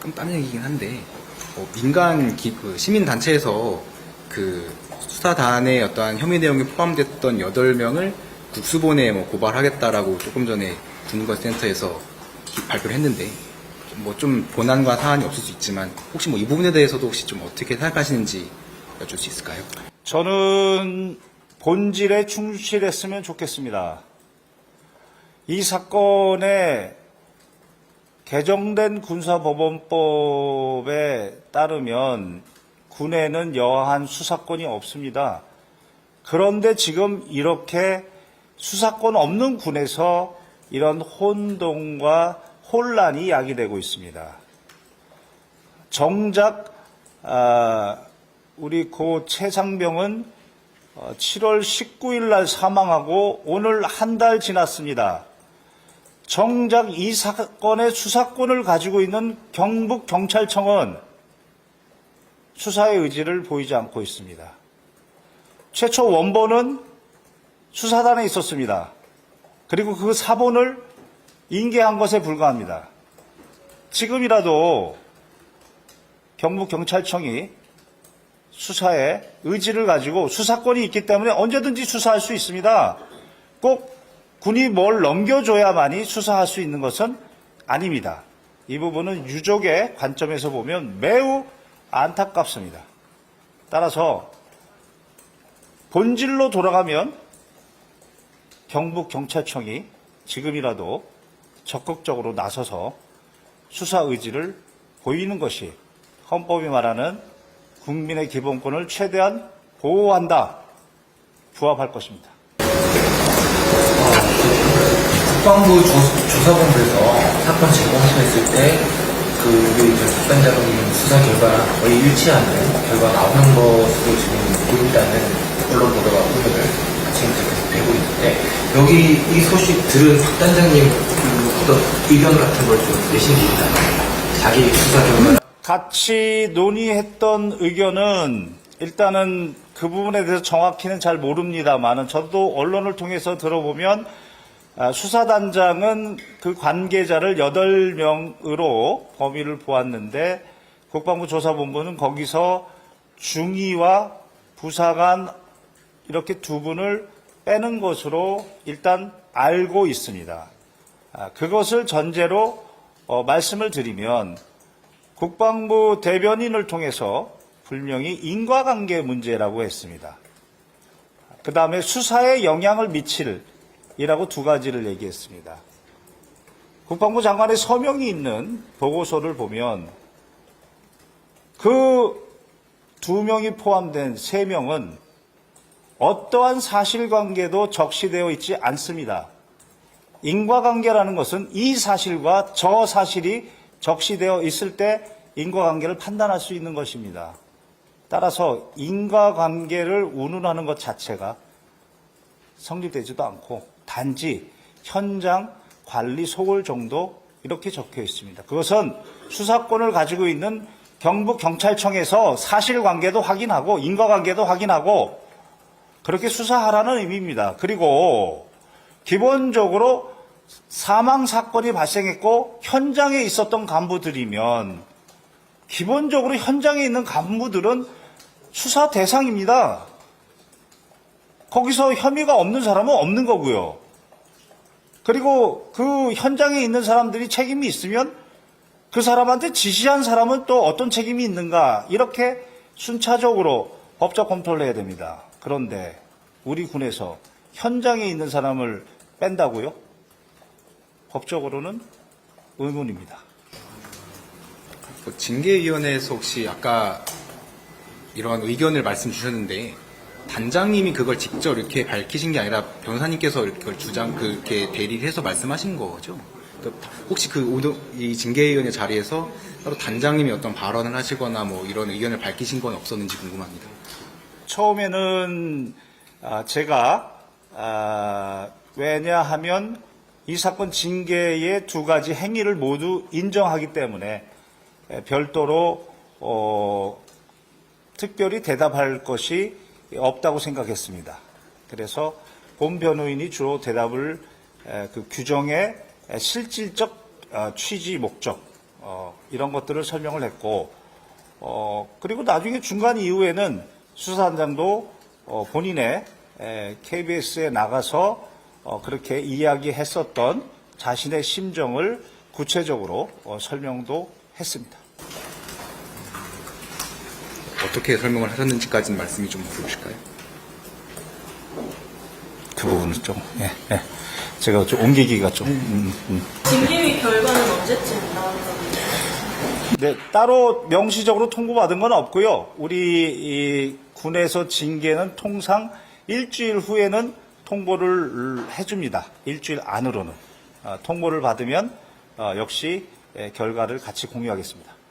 좀 딴 얘기긴 한데 민간 그 시민단체에서 그 수사단의 어떠한 혐의 내용이 포함됐던 8명을 국수본에 뭐 고발하겠다라고 조금 전에 군인권센터에서 발표를 했는데 뭐 좀 본안과 사안이 없을 수 있지만 혹시 뭐 이 부분에 대해서도 혹시 좀 어떻게 생각하시는지 여쭐 수 있을까요? 저는 본질에 충실했으면 좋겠습니다. 이 사건에 개정된 군사법원법에 따르면 군에는 여하한 수사권이 없습니다. 그런데 지금 이렇게 수사권 없는 군에서 이런 혼동과 혼란이 야기되고 있습니다. 정작 우리 고 최상병은 7월 19일 날 사망하고 오늘 한 달 지났습니다. 정작 이 사건의 수사권을 가지고 있는 경북경찰청은 수사의 의지를 보이지 않고 있습니다. 최초 원본은 수사단에 있었습니다. 그리고 그 사본을 인계한 것에 불과합니다. 지금이라도 경북경찰청이 수사에 의지를 가지고 수사권이 있기 때문에 언제든지 수사할 수 있습니다. 꼭 군이 뭘 넘겨줘야만이 수사할 수 있는 것은 아닙니다. 이 부분은 유족의 관점에서 보면 매우 안타깝습니다. 따라서 본질로 돌아가면 경북경찰청이 지금이라도 적극적으로 나서서 수사 의지를 보이는 것이 헌법이 말하는 국민의 기본권을 최대한 보호한다, 부합할 것입니다. 국방부 조사본부에서 사건 재검토했을 때 우리 답변자분님 수사 결과 거의 일치하는 결과가 나오는 것으로 지금 보인다는 언론 보도가 오늘 아침부터 계속 되고 있는데 여기 이 소식 들은 답단장님 어떤 의견 같은 걸 좀 내신 게 있나요? 자기 수사 결과 같이 논의했던 의견은 일단은 그 부분에 대해서 정확히는 잘 모릅니다만은 저도 언론을 통해서 들어보면 수사단장은 그 관계자를 8명으로 범위를 보았는데 국방부 조사본부는 거기서 중위와 부사관 이렇게 두 분을 빼는 것으로 일단 알고 있습니다. 그것을 전제로 말씀을 드리면 국방부 대변인을 통해서 분명히 인과관계 문제라고 했습니다. 그 다음에 수사에 영향을 미칠 이라고 두 가지를 얘기했습니다. 국방부 장관의 서명이 있는 보고서를 보면 그 2명이 포함된 3명은 어떠한 사실관계도 적시되어 있지 않습니다. 인과관계라는 것은 이 사실과 저 사실이 적시되어 있을 때 인과관계를 판단할 수 있는 것입니다. 따라서 인과관계를 운운하는 것 자체가 성립되지도 않고 단지 현장 관리 소홀 정도 이렇게 적혀 있습니다. 그것은 수사권을 가지고 있는 경북경찰청에서 사실관계도 확인하고 인과관계도 확인하고 그렇게 수사하라는 의미입니다. 그리고 기본적으로 사망사건이 발생했고 현장에 있었던 간부들이면 기본적으로 현장에 있는 간부들은 수사 대상입니다. 거기서 혐의가 없는 사람은 없는 거고요. 그리고 그 현장에 있는 사람들이 책임이 있으면 그 사람한테 지시한 사람은 또 어떤 책임이 있는가 이렇게 순차적으로 법적 검토를 해야 됩니다. 그런데 우리 군에서 현장에 있는 사람을 뺀다고요? 법적으로는 의문입니다. 징계위원회에서 혹시 아까 이런 의견을 말씀 주셨는데 단장님이 그걸 직접 이렇게 밝히신 게 아니라 변호사님께서 그걸 그렇게 대리를 해서 말씀하신 거죠? 그러니까 혹시 이 징계위원회 자리에서 따로 단장님이 어떤 발언을 하시거나 뭐 이런 의견을 밝히신 건 없었는지 궁금합니다. 처음에는 제가 왜냐하면 이 사건 징계의 2가지 행위를 모두 인정하기 때문에 별도로 특별히 대답할 것이 없다고 생각했습니다. 그래서 본 변호인이 주로 대답을 그 규정의 실질적 취지 목적 이런 것들을 설명을 했고, 그리고 나중에 중간 이후에는 수사단장도 본인의 KBS에 나가서 그렇게 이야기했었던 자신의 심정을 구체적으로 설명도 했습니다. 어떻게 설명을 하셨는지까지는 말씀이 좀 부족실까요? 그 부분은 좀, 제가 좀 옮기기가 좀. 징계위 결과는 언제쯤 나온다고? 네, 따로 명시적으로 통보받은 건 없고요. 우리 이 군에서 징계는 통상 일주일 후에는 통보를 해줍니다. 일주일 안으로는. 통보를 받으면 역시 결과를 같이 공유하겠습니다.